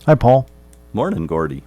Hi, Paul. Morning, Gordy.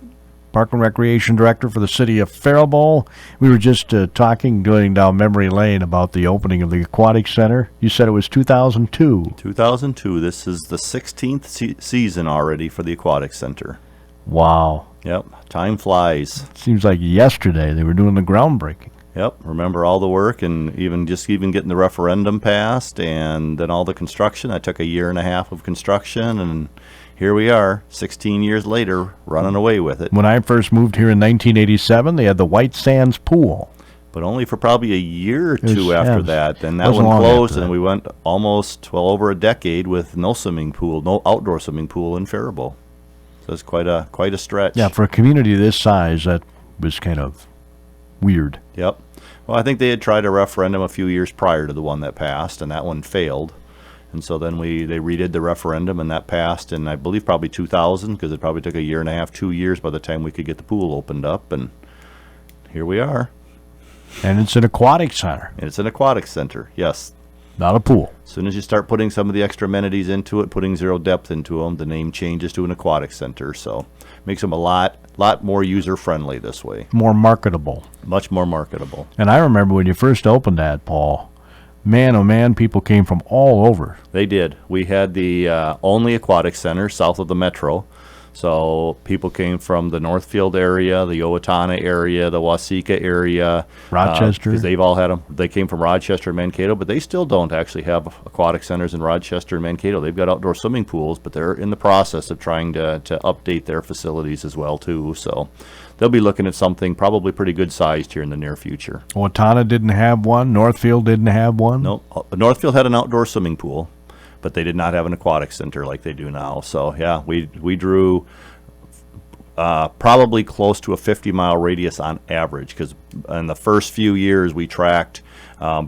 Park and Recreation Director for the city of Faribault. We were just going down memory lane about the opening of the Aquatic Center. You said it was 2002. 2002. This is the 16th season already for the Aquatic Center. Wow. Yep. Time flies. Seems like yesterday they were doing the groundbreaking. Yep. Remember all the work and even getting the referendum passed and then all the construction. I took a year and a half of construction, and here we are, 16 years later, running away with it. When I first moved here in 1987, they had the White Sands pool. But only for probably a year or two after that. Then that Wasn't one long closed, after and that. we went almost, over a decade with no swimming pool, no outdoor swimming pool in Faribault. So it's quite a stretch. Yeah, for a community this size, that was kind of weird. Yep. Well, I think they had tried a referendum a few years prior to the one that passed, and that one failed. And so then they redid the referendum, and that passed in, I believe, probably 2000, because it probably took a year and a half, 2 years by the time we could get the pool opened up, and here we are. And it's an aquatic center, And it's an aquatic center, yes. not a pool. As soon as you start putting some of the extra amenities into it, putting zero depth into them, the name changes to an aquatic center. So makes them a lot more user-friendly this way. More marketable. Much more marketable. And I remember when you first opened that, Paul, man, oh man, people came from all over. They did. We had the only aquatic center south of the metro. So people came from the Northfield area, the Owatonna area, the Waseca area. Rochester. Because they've all had them. They came from Rochester and Mankato, but they still don't actually have aquatic centers in Rochester and Mankato. They've got outdoor swimming pools, but they're in the process of trying to update their facilities as well, too. So they'll be looking at something probably pretty good sized here in the near future. Owatonna didn't have one. Northfield didn't have one. No, Northfield had an outdoor swimming pool, but they did not have an aquatic center like they do now. So, yeah, we drew probably close to a 50-mile radius on average, because in the first few years we tracked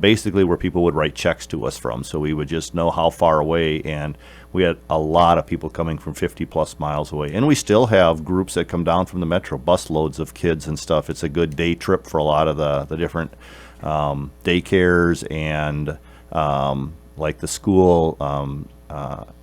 basically where people would write checks to us from. So we would just know how far away, and we had a lot of people coming from 50-plus miles away. And we still have groups that come down from the metro, bus loads of kids and stuff. It's a good day trip for a lot of the different daycares and like the school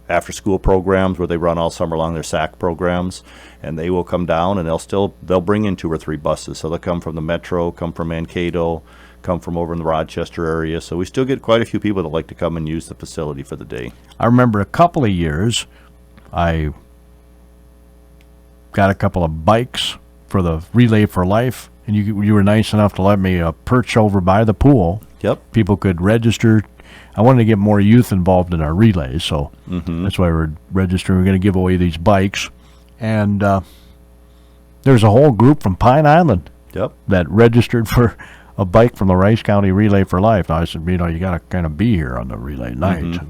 after-school programs where they run all summer long, their SAC programs, and they will come down and they'll bring in 2 or 3 buses. So they'll come from the metro, come from Mankato, come from over in the Rochester area. So we still get quite a few people that like to come and use the facility for the day. I remember a couple of years, I got a couple of bikes for the Relay for Life, and you were nice enough to let me perch over by the pool. Yep. People could register. I wanted to get more youth involved in our relays, so that's why we're registering. We're going to give away these bikes. And there's a whole group from Pine Island that registered for a bike from the Rice County Relay for Life. Now, I said, you got to kind of be here on the relay night.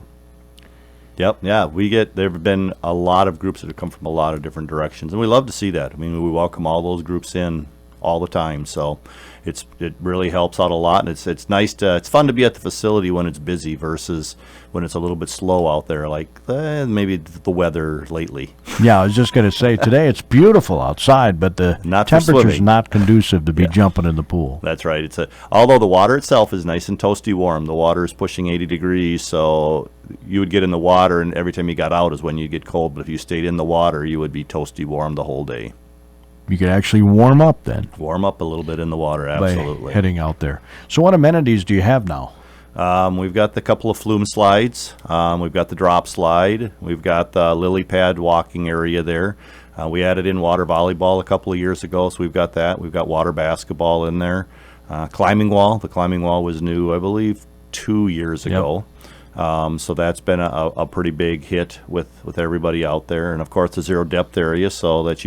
Yep, yeah, there have been a lot of groups that have come from a lot of different directions, and we love to see that. I mean, we welcome all those groups in all the time, so it really helps out a lot, and it's nice it's fun to be at the facility when it's busy versus when it's a little bit slow out there, like maybe the weather lately. Yeah, I was just going to say, today it's beautiful outside, but the temperature's not conducive to be jumping in the pool. That's right. Although the water itself is nice and toasty warm, the water is pushing 80 degrees, so you would get in the water, and every time you got out is when you get cold, but if you stayed in the water, you would be toasty warm the whole day. You could actually warm up then. Warm up a little bit in the water, absolutely. By heading out there. So what amenities do you have now? We've got the couple of flume slides. We've got the drop slide. We've got the lily pad walking area there. We added in water volleyball a couple of years ago, so we've got that. We've got water basketball in there. Climbing wall. The climbing wall was new, I believe, 2 years ago. So that's been a pretty big hit with everybody out there. And, of course, the zero depth area so that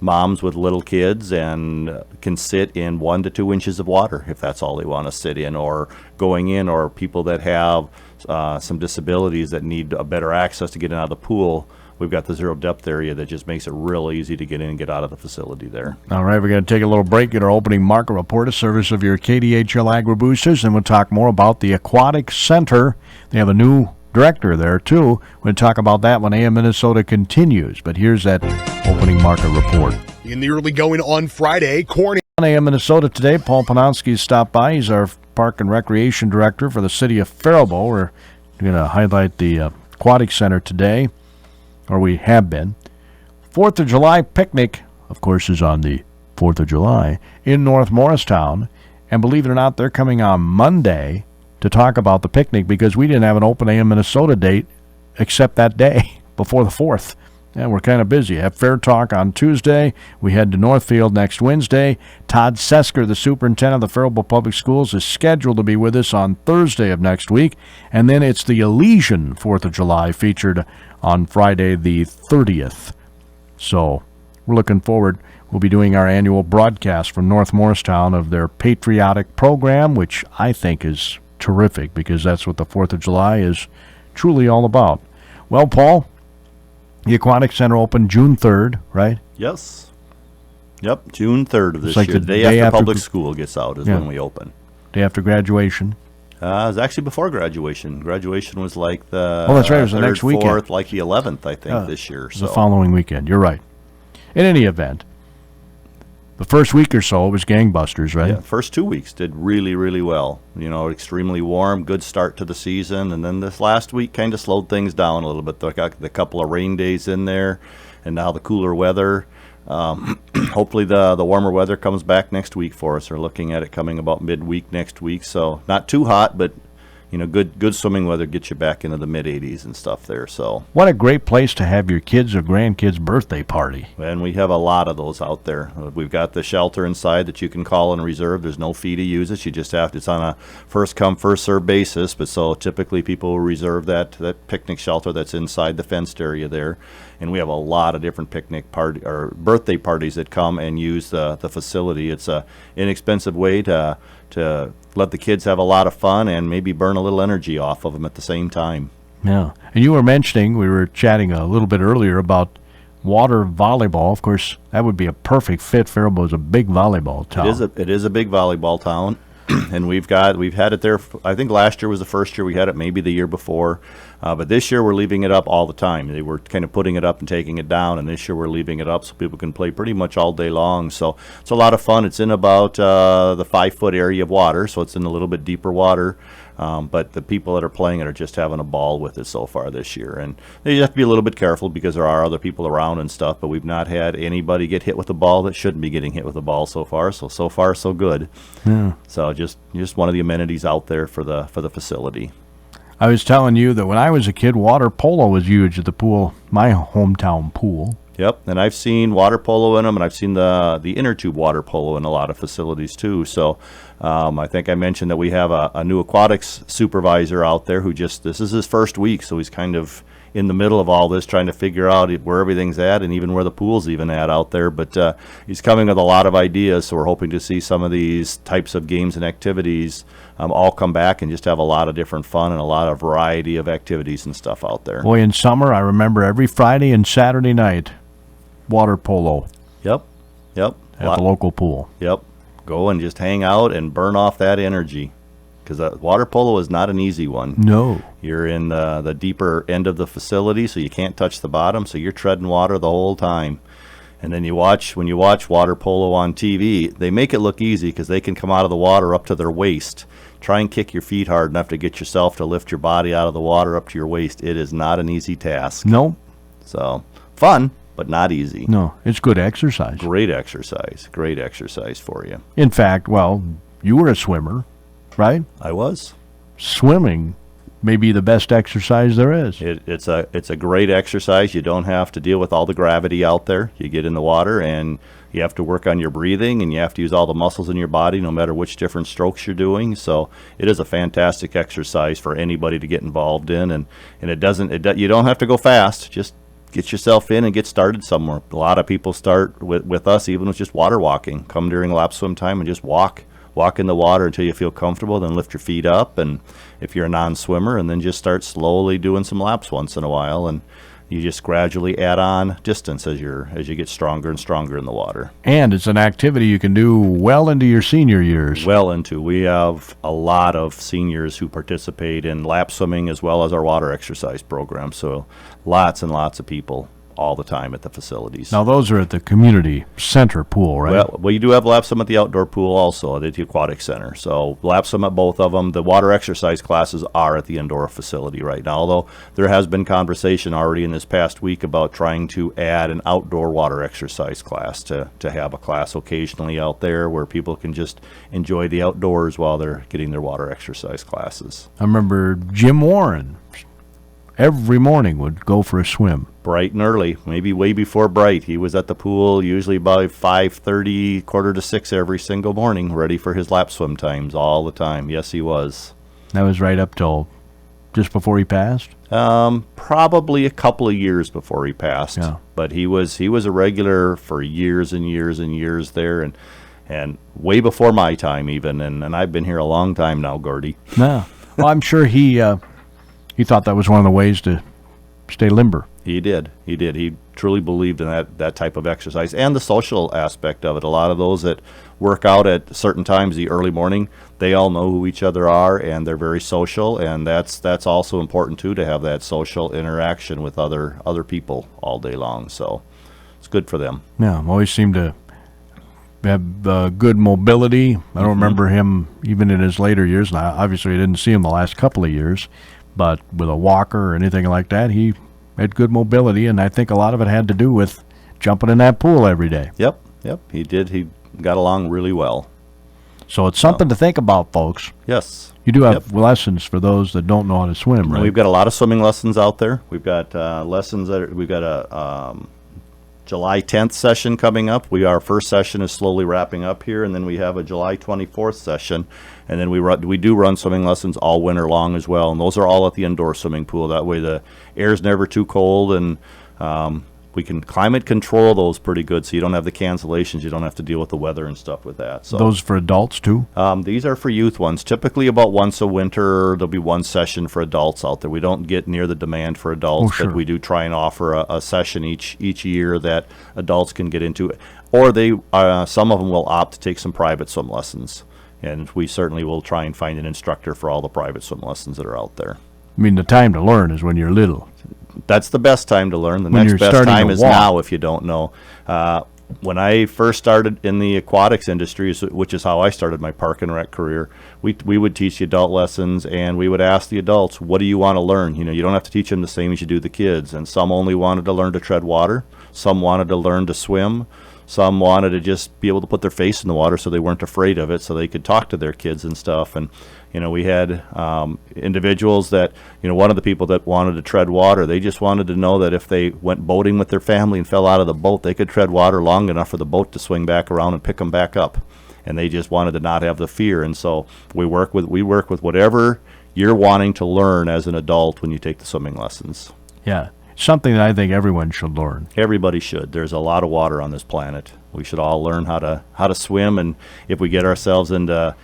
moms with little kids and can sit in 1 to 2 inches of water if that's all they want to sit in, or going in, or people that have some disabilities that need a better access to get in out of the pool. We've got the zero depth area that just makes it real easy to get in and get out of the facility there. All right, we're going to take a little break, get our opening market report, a service of your KDHL Agri Boosters, and we'll talk more about the Aquatic Center. They have a new director there, too. We'll talk about that when AM Minnesota continues. But here's that opening market report. In the early going on Friday, corn. On AM Minnesota today, Paul Penansky stopped by. He's our Park and Recreation Director for the city of Faribault. We're going to highlight the Aquatic Center today, or we have been. 4th of July picnic, of course, is on the 4th of July in North Morristown. And believe it or not, they're coming on Monday to talk about the picnic because we didn't have an Open AM Minnesota date except that day before the 4th. And we're kind of busy. Have Fair Talk on Tuesday. We head to Northfield next Wednesday. Todd Sesker, the superintendent of the Faribault Public Schools, is scheduled to be with us on Thursday of next week. And then it's the Elysian 4th of July featured on Friday the 30th. So we're looking forward. We'll be doing our annual broadcast from North Morristown of their patriotic program, which I think is terrific because that's what the 4th of July is truly all about. Well, Paul, the Aquatic Center opened June 3rd, right? Yes. Yep, June 3rd of this like year. the The day day after after public school gets out is when we open. Day after graduation. It was actually before graduation. Graduation was like the Oh, that's right. It was the 3rd, next weekend. 4th, like the 11th, I think, this year. So The following weekend. You're right. In any event, the first week or so was gangbusters, right? yeah, first 2 weeks did really, really well. You know, extremely warm, good start to the season, and then this last week kind of slowed things down a little bit. They got the couple of rain days in there, and now the cooler weather. Hopefully the warmer weather comes back next week for us. We're looking at it coming about midweek next week, so not too hot, but you know, good swimming weather gets you back into the mid-80s and stuff there. So, What a great place to have your kids' or grandkids' birthday party. and we have a lot of those out there. We've got the shelter inside that you can call and reserve. There's no fee to use it. You just have to, it's on a first come, first served basis. But so typically people will reserve that picnic shelter that's inside the fenced area there. And we have a lot of different picnic party or birthday parties that come and use the facility. It's a inexpensive way to let the kids have a lot of fun and maybe burn a little energy off of them at the same time. Yeah. And you were mentioning, we were chatting a little bit earlier about water volleyball. Of course, that would be a perfect fit. Faribault is a big volleyball town. It is a big volleyball town, and we've had it there. I think last year was the first year we had it, maybe the year before, but this year we're leaving it up all the time. They were kind of putting it up and taking it down, and this year we're leaving it up so people can play pretty much all day long. So it's a lot of fun. It's in about the 5-foot area of water, so it's in a little bit deeper water. But the people that are playing it are just having a ball with it so far this year. And you have to be a little bit careful because there are other people around and stuff, but we've not had anybody get hit with the ball that shouldn't be getting hit with the ball so far. So far, so good. Yeah. So just one of the amenities out there for the facility. I was telling you that when I was a kid, water polo was huge at the pool, my hometown pool. Yep, and I've seen water polo in them, and I've seen the inner tube water polo in a lot of facilities too. So I think I mentioned that we have a new aquatics supervisor out there who this is his first week, so he's kind of in the middle of all this, trying to figure out where everything's at and even where the pool's even at out there. But he's coming with a lot of ideas, so we're hoping to see some of these types of games and activities all come back and just have a lot of different fun and a lot of variety of activities and stuff out there. Boy, in summer, I remember every Friday and Saturday night, water polo Yep. at the local pool. Yep. Go and just hang out and burn off that energy, because water polo is not an easy one. No. You're in the deeper end of the facility, so you can't touch the bottom, so you're treading water the whole time. And then when you watch water polo on TV, they make it look easy because they can come out of the water up to their waist. Try and kick your feet hard enough to get yourself to lift your body out of the water up to your waist. It is not an easy task. No. So, fun, but not easy. No. It's good exercise. Great exercise. Great exercise for you. In fact, well, you were a swimmer, right? I was. Swimming may be the best exercise there is. It's a great exercise. You don't have to deal with all the gravity out there. You get in the water and you have to work on your breathing, and you have to use all the muscles in your body no matter which different strokes you're doing. So it is a fantastic exercise for anybody to get involved in, and you don't have to go fast. Just get yourself in and get started somewhere. A lot of people start with us even with just water walking. Come during lap swim time and just walk in the water until you feel comfortable, then lift your feet up, and if you're a non-swimmer, and then just start slowly doing some laps once in a while, and you just gradually add on distance as you get stronger and stronger in the water. And it's an activity you can do well into your senior years. We have a lot of seniors who participate in lap swimming as well as our water exercise program, so lots and lots of people all the time at the facilities. Now, those are at the community center pool, right? Well, we do have lap swim at the outdoor pool also at the Aquatic Center. So lap swim at both of them. The water exercise classes are at the indoor facility right now, although there has been conversation already in this past week about trying to add an outdoor water exercise class to have a class occasionally out there where people can just enjoy the outdoors while they're getting their water exercise classes. I remember Jim Warren every morning would go for a swim. Bright and early, maybe way before bright. He was at the pool usually by 5:30, 5:45 every single morning, ready for his lap swim times all the time. Yes, he was. That was right up till just before he passed? Probably a couple of years before he passed. Yeah. But he was a regular for years and years and years there, and way before my time even. And I've been here a long time now, Gordy. No. Well, I'm sure he thought that was one of the ways to stay limber. He did. He truly believed in that type of exercise and the social aspect of it. A lot of those that work out at certain times, the early morning, they all know who each other are, and they're very social, and that's also important too, to have that social interaction with other people all day long. So it's good for them. Yeah, always seemed to have good mobility. I don't remember him even in his later years. Now, obviously, I didn't see him the last couple of years, but with a walker or anything like that, he had good mobility, and I think a lot of it had to do with jumping in that pool every day. Yep, he did. He got along really well. So it's something to think about, folks. Yes. You do have lessons for those that don't know how to swim, right? We've got a lot of swimming lessons out there. We've got lessons we've got a July 10th session coming up. Our first session is slowly wrapping up here, and then we have a July 24th session, and then we do run swimming lessons all winter long as well, and those are all at the indoor swimming pool. That way the air's never too cold, and we can climate control those pretty good, so you don't have the cancellations. You don't have to deal with the weather and stuff with that. So those for adults too? These are for youth ones. Typically about once a winter, there'll be one session for adults out there. We don't get near the demand for adults, sure. but we do try and offer a session each year that adults can get into. Or some of them will opt to take some private swim lessons, and we certainly will try and find an instructor for all the private swim lessons that are out there. I mean, the time to learn is when you're little. That's the best time to learn. The When next you're best starting time to is walk. now, if you don't know. When I first started in the aquatics industry, which is how I started my park and rec career, we would teach the adult lessons, and we would ask the adults, what do you want to learn? You don't have to teach them the same as you do the kids. And some only wanted to learn to tread water. Some wanted to learn to swim. Some wanted to just be able to put their face in the water so they weren't afraid of it, so they could talk to their kids and stuff. And we had individuals that, one of the people that wanted to tread water, they just wanted to know that if they went boating with their family and fell out of the boat, they could tread water long enough for the boat to swing back around and pick them back up. And they just wanted to not have the fear. And so we work with whatever you're wanting to learn as an adult when you take the swimming lessons. Yeah, something that I think everyone should learn. Everybody should. There's a lot of water on this planet. We should all learn how to swim, and if we get ourselves into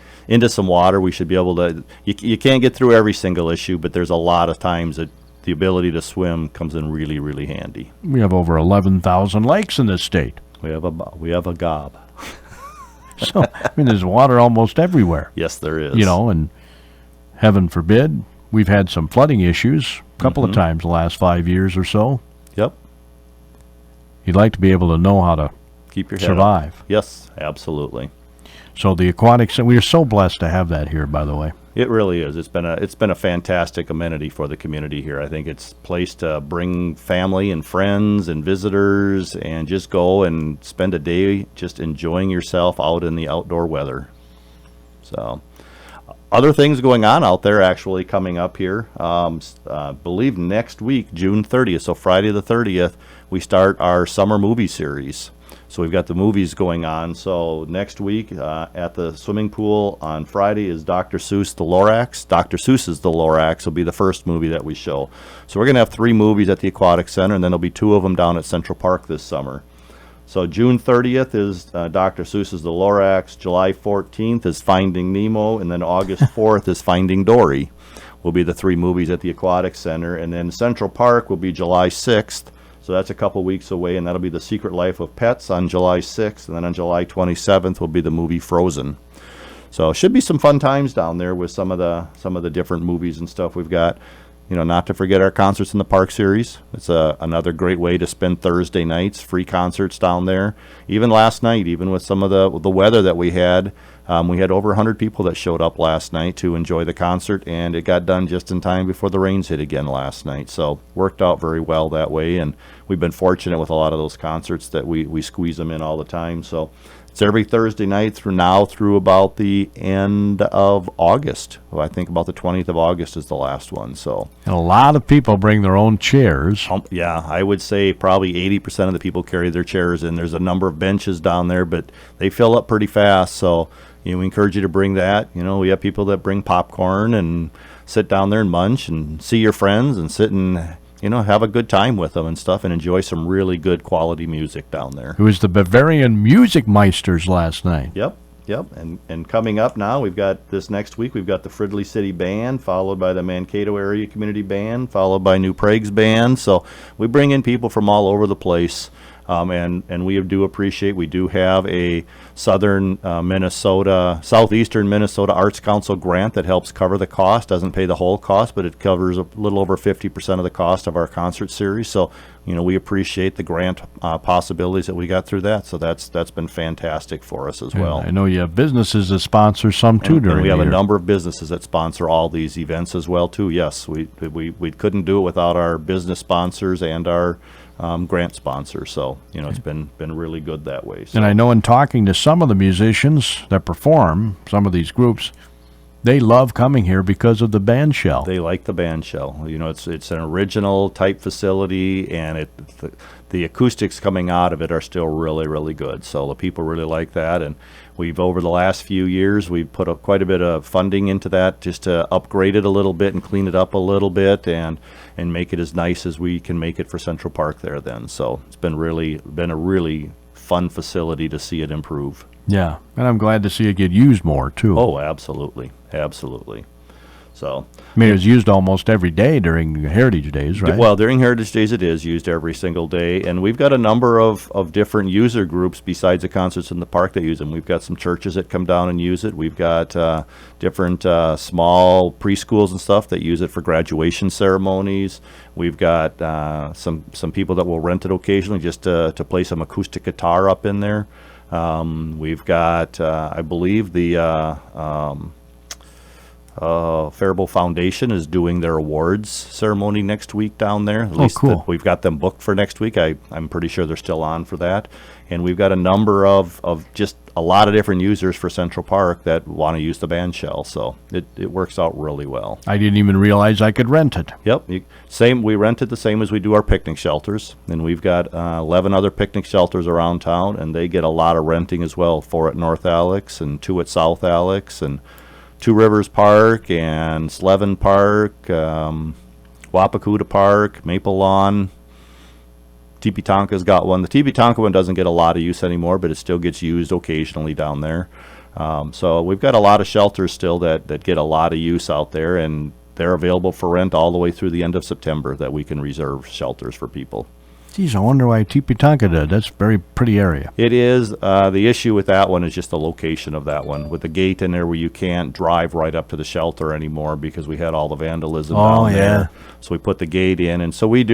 some water, we should be able to. You can't get through every single issue, but there's a lot of times that the ability to swim comes in really, really handy. We have over 11,000 lakes in this state. We have a gob. So, I mean, there's water almost everywhere. Yes, there is. And heaven forbid, we've had some flooding issues a couple of times the last 5 years or so. Yep. You'd like to be able to know how to Keep your head survive. up. Yes, absolutely. So the aquatics, we are so blessed to have that here, by the way. It really is. It's been a fantastic amenity for the community here. I think it's a place to bring family and friends and visitors and just go and spend a day just enjoying yourself out in the outdoor weather. So, other things going on out there actually coming up here. Believe next week, June 30th, so Friday the 30th, we start our summer movie series. So we've got the movies going on. So next week at the swimming pool on Friday is Dr. Seuss The Lorax. Dr. Seuss's The Lorax will be the first movie that we show. So we're going to have 3 movies at the Aquatic Center, and then there'll be 2 of them down at Central Park this summer. So June 30th is Dr. Seuss's The Lorax. July 14th is Finding Nemo, and then August 4th is Finding Dory. Will be the 3 movies at the Aquatic Center, and then Central Park will be July 6th. So that's a couple weeks away, and that'll be The Secret Life of Pets on July 6th, and then on July 27th will be the movie Frozen. So it should be some fun times down there with some of the different movies and stuff we've got. not to forget our Concerts in the Park series. It's another great way to spend Thursday nights, free concerts down there. Even last night, even with some of the weather that we had over 100 people that showed up last night to enjoy the concert, and it got done just in time before the rains hit again last night. So worked out very well that way, and we've been fortunate with a lot of those concerts that we squeeze them in all the time. So it's every Thursday night through about the end of August. Well, I think about the 20th of August is the last one. So, and a lot of people bring their own chairs. Yeah, I would say probably 80% of the people carry their chairs in. There's a number of benches down there, but they fill up pretty fast. So, we encourage you to bring that. We have people that bring popcorn and sit down there and munch and see your friends and sit and have a good time with them and stuff, and enjoy some really good quality music down there. It was the Bavarian Music Meisters last night. Yep. And coming up now, we've got this next week, we've got the Fridley City Band, followed by the Mankato Area Community Band, followed by New Prague's Band. So we bring in people from all over the place. And we do appreciate, we do have a southeastern Minnesota Arts Council grant that helps cover the cost. Doesn't pay the whole cost, but it covers a little over 50% of the cost of our concert series. So, we appreciate the grant possibilities that we got through that. So that's been fantastic for us as well. I know you have businesses that sponsor some too during and we have the year. a number of businesses that sponsor all these events as well too. Yes, we couldn't do it without our business sponsors and our grant sponsor. So, it's been really good that way. So. And I know in talking to some of the musicians that perform, some of these groups, they love coming here because of the band shell. They like the band shell. It's an original type facility, and the acoustics coming out of it are still really, really good. So the people really like that. And we've, over the last few years, we've put up quite a bit of funding into that just to upgrade it a little bit and clean it up a little bit and make it as nice as we can make it for Central Park there then. So it's been a really fun facility to see it improve. Yeah, and I'm glad to see it get used more too. Oh, absolutely. So, I mean, it was used almost every day during Heritage Days, right? Well, during Heritage Days, it is used every single day, and we've got a number of different user groups besides the Concerts in the Park that use them. We've got some churches that come down and use it. We've got different small preschools and stuff that use it for graduation ceremonies. We've got some people that will rent it occasionally just to play some acoustic guitar up in there. We've got, I believe, the Faribault Foundation is doing their awards ceremony next week down there. At least cool. We've got them booked for next week. I'm pretty sure they're still on for that. And we've got a number of just a lot of different users for Central Park that want to use the band shell. So it works out really well. I didn't even realize I could rent it. Yep. We rent it the same as we do our picnic shelters. And we've got 11 other picnic shelters around town, and they get a lot of renting as well. 4 at North Alex and 2 at South Alex and Two Rivers Park and Slevin Park, Wapakuta Park, Maple Lawn. Teepee Tonka's got one. The Teepee Tonka one doesn't get a lot of use anymore, but it still gets used occasionally down there. So we've got a lot of shelters still that get a lot of use out there, and they're available for rent all the way through the end of September that we can reserve shelters for people. Geez, I wonder why Teepee Tonka did. That's a very pretty area. It is. The issue with that one is just the location of that one. With the gate in there where you can't drive right up to the shelter anymore because we had all the vandalism down there. So we put the gate in. And so we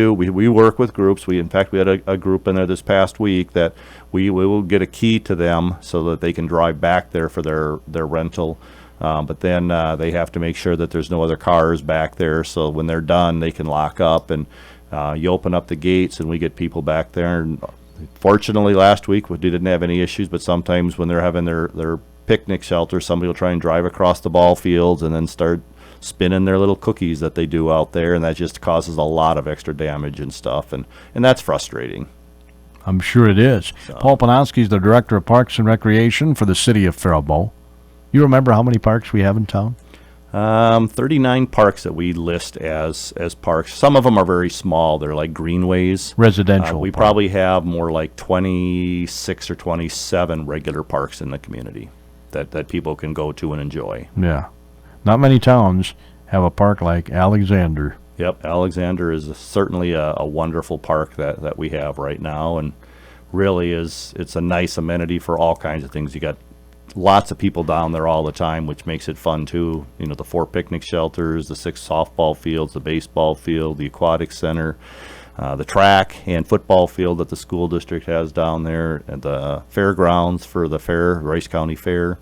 work with groups. In fact, we had a group in there this past week that we will get a key to them so that they can drive back there for their rental. But then they have to make sure that there's no other cars back there. So when they're done, they can lock up and you open up the gates and we get people back there. And fortunately, last week we didn't have any issues, but sometimes when they're having their picnic shelter, somebody will try and drive across the ball fields and then start spinning their little cookies that they do out there, and that just causes a lot of extra damage and stuff, and that's frustrating. I'm sure it is. So. Paul Penansky is the Director of Parks and Recreation for the City of Faribault. You remember how many parks we have in town? 39 parks that we list as parks. Some of them are very small. They're like greenways. Residential. We probably have more like 26 or 27 regular parks in the community that people can go to and enjoy. Yeah. Not many towns have a park like Alexander. Yep, Alexander is certainly a wonderful park that we have right now, and really it's a nice amenity for all kinds of things. You got lots of people down there all the time, which makes it fun too. You know, the 4 picnic shelters, the 6 softball fields, the baseball field, the Aquatic Center, the track and football field that the school district has down there, and the fairgrounds for the fair, Rice County Fair.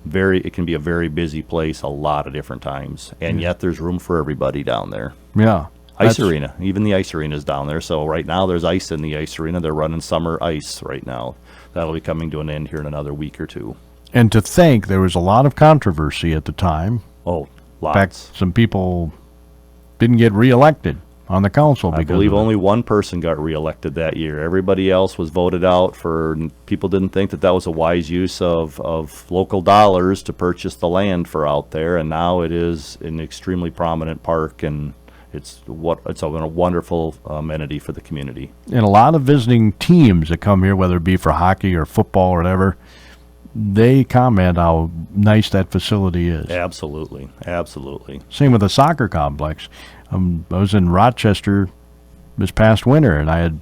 It can be a very busy place a lot of different times, and yet there's room for everybody down there. Yeah. Ice arena, even the ice arena is down there. So right now there's ice in the ice arena. They're running summer ice right now. That'll be coming to an end here in another week or two. And to think there was a lot of controversy at the time. Oh, In fact, lots. some people didn't get reelected on the council because I believe of it. only one person got reelected that year. Everybody else was voted out for, people didn't think that that was a wise use of local dollars to purchase the land for out there. And now it is an extremely prominent park, and it's a wonderful amenity for the community. And a lot of visiting teams that come here, whether it be for hockey or football or whatever, they comment how nice that facility is. Absolutely, absolutely. Same with the soccer complex. I was in Rochester this past winter, and I had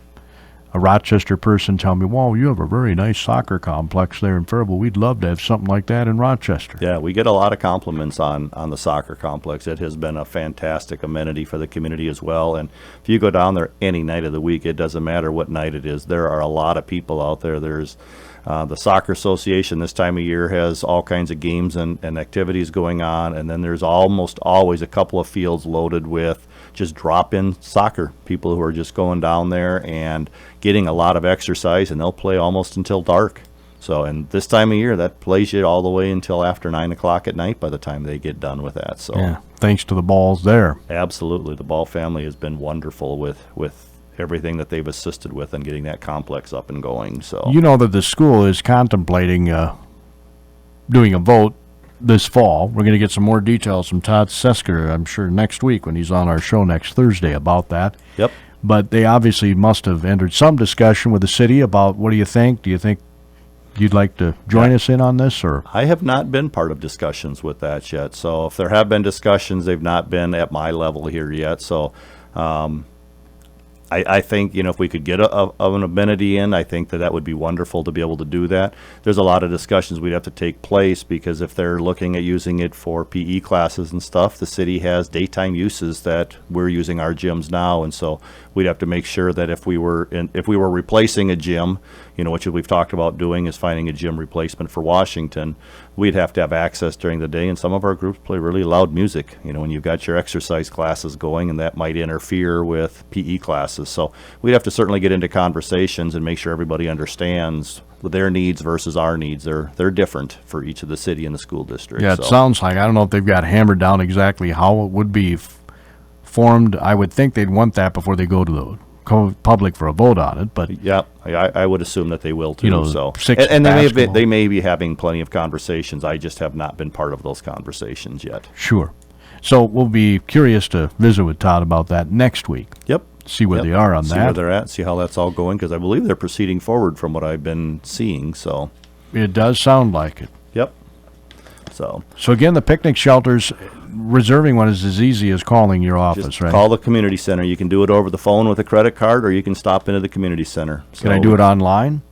a Rochester person tell me, "Wow, you have a very nice soccer complex there in Faribault. We'd love to have something like that in Rochester." Yeah, we get a lot of compliments on the soccer complex. It has been a fantastic amenity for the community as well. And if you go down there any night of the week, it doesn't matter what night it is, there are a lot of people out there. There's the Soccer Association this time of year has all kinds of games and activities going on, and then there's almost always a couple of fields loaded with just drop-in soccer, people who are just going down there and getting a lot of exercise, and they'll play almost until dark. So, and this time of year, that plays you all the way until after 9 o'clock at night by the time they get done with that. So, Yeah, thanks to the balls there. absolutely, the Ball family has been wonderful with everything that they've assisted with and getting that complex up and going. So, You know that the school is contemplating doing a vote this fall. We're going to get some more details from Todd Sesker, I'm sure, next week when he's on our show next Thursday about that. yep. But they obviously must have entered some discussion with the city about what do you think? Do you think you'd like to join us in on this? Or I have not been part of discussions with that yet. So if there have been discussions, they've not been at my level here yet. So I think, if we could get an amenity in, I think that would be wonderful to be able to do that. There's a lot of discussions we'd have to take place, because if they're looking at using it for PE classes and stuff, the city has daytime uses that we're using our gyms now, and so we'd have to make sure that if we were replacing a gym, which we've talked about doing, is finding a gym replacement for Washington, we'd have to have access during the day, and some of our groups play really loud music, when you've got your exercise classes going, and that might interfere with PE classes. So we'd have to certainly get into conversations and make sure everybody understands their needs versus our needs. They're different for each of the city and the school district. yeah, it so. sounds like, I don't know if they've got hammered down exactly how it would be formed. I would think they'd want that before they go to the public for a vote on it, but Yeah, I would assume that they will too. So, 6 and basketball. they may be having plenty of conversations. I just have not been part of those conversations yet. sure. So we'll be curious to visit with Todd about that next week. Yep. See where Yep. they are on See where that. they're at. See how that's all going, because I believe they're proceeding forward from what I've been seeing. So, It does sound like it. yep. So So again, the picnic shelters, reserving one is as easy as calling your office, just right? call the community center. You can do it over the phone with a credit card, or you can stop into the community center. So, Can I do it online?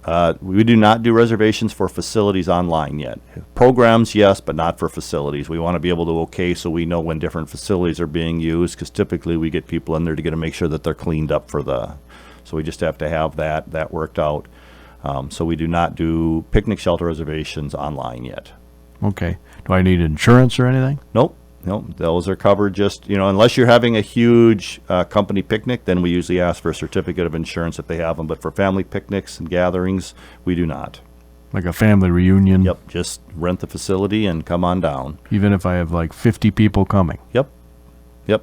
We do not do reservations for facilities online yet. Programs, yes, but not for facilities. We want to be able to so we know when different facilities are being used, because typically we get people in there to make sure that they're cleaned up so we just have to have that worked out. So we do not do picnic shelter reservations online yet. Okay. Do I need insurance or anything? Nope, those are covered. Just, unless you're having a huge company picnic, then we usually ask for a certificate of insurance if they have them. But for family picnics and gatherings, we do not. Like a family reunion? Yep, just rent the facility and come on down. Even if I have like 50 people coming? Yep,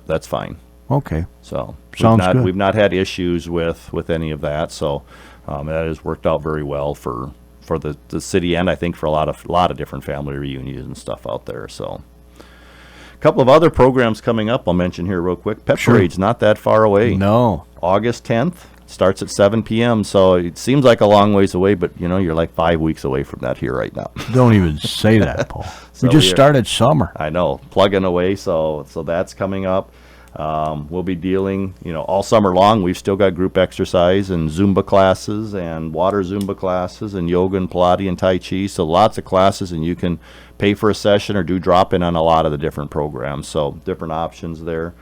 that's fine. Okay. So Sounds good. We've not had issues with any of that. So that has worked out very well for the city, and I think for a lot of different family reunions and stuff out there. So a couple of other programs coming up I'll mention here real quick. Pep Sure. Parade's not that far away. No. August 10th. Starts at 7 p.m., so it seems like a long ways away, but you're like 5 weeks away from that here right now. Don't even say that, Paul. So we just we are- started summer. I know, plugging away, so that's coming up. We'll be dealing, all summer long. We've still got group exercise and Zumba classes and water Zumba classes and yoga and Pilates and Tai Chi. So lots of classes, and you can pay for a session or do drop-in on a lot of the different programs. So different options there.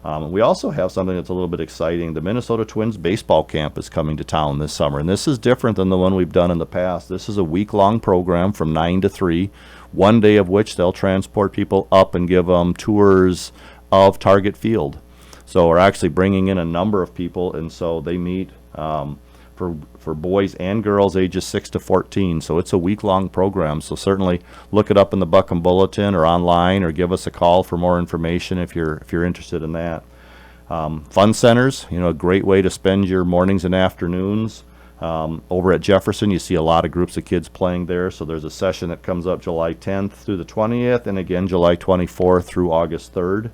We also have something that's a little bit exciting. The Minnesota Twins baseball camp is coming to town this summer, and this is different than the one we've done in the past. This is a week-long program from 9 to 3, one day of which they'll transport people up and give them tours of Target Field. So we're actually bringing in a number of people, and so they meet for boys and girls ages 6 to 14. So it's a week-long program. So certainly look it up in the Buckham Bulletin or online, or give us a call for more information if you're interested in that. Fun centers, a great way to spend your mornings and afternoons. Over at Jefferson, you see a lot of groups of kids playing there. So there's a session that comes up July 10th through the 20th, and again July 24th through August 3rd.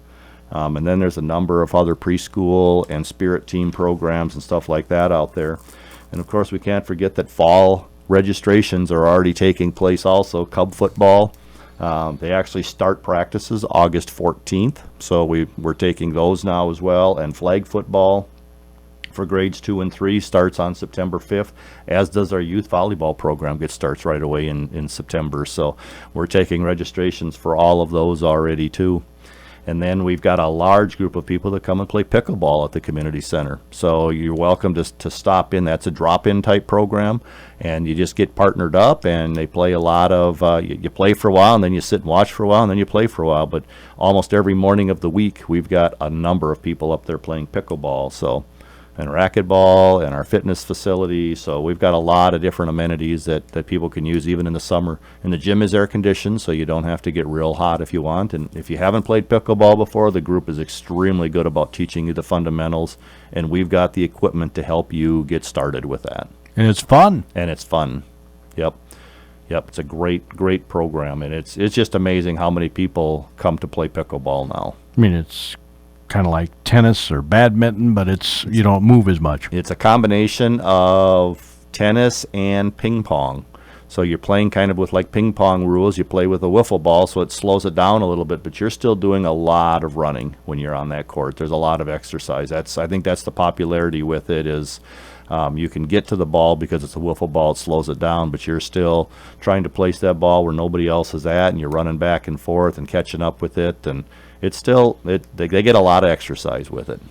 And then there's a number of other preschool and spirit team programs and stuff like that out there. And of course, we can't forget that fall registrations are already taking place also. Cub football, they actually start practices August 14th. So we're taking those now as well. And flag football for grades 2 and 3 starts on September 5th, as does our youth volleyball program. It starts right away in September. So we're taking registrations for all of those already too. And then we've got a large group of people that come and play pickleball at the community center. So you're welcome to stop in. That's a drop-in type program, and you just get partnered up, and they play a lot of, you play for a while, and then you sit and watch for a while, and then you play for a while. But almost every morning of the week, we've got a number of people up there playing pickleball. So, and racquetball and our fitness facility. So we've got a lot of different amenities that people can use even in the summer. And the gym is air conditioned, so you don't have to get real hot if you want. And if you haven't played pickleball before, the group is extremely good about teaching you the fundamentals, and we've got the equipment to help you get started with that. And it's fun. And it's fun. Yep. It's a great program, and it's just amazing how many people come to play pickleball now. I mean, it's kind of like tennis or badminton, but you don't move as much. It's a combination of tennis and ping pong. So you're playing kind of with like ping pong rules. You play with a wiffle ball, so it slows it down a little bit, but you're still doing a lot of running when you're on that court. There's a lot of exercise. I think that's the popularity with it is you can get to the ball because it's a wiffle ball. It slows it down, but you're still trying to place that ball where nobody else is at, and you're running back and forth and catching up with it, and it's still, they get a lot of exercise with it.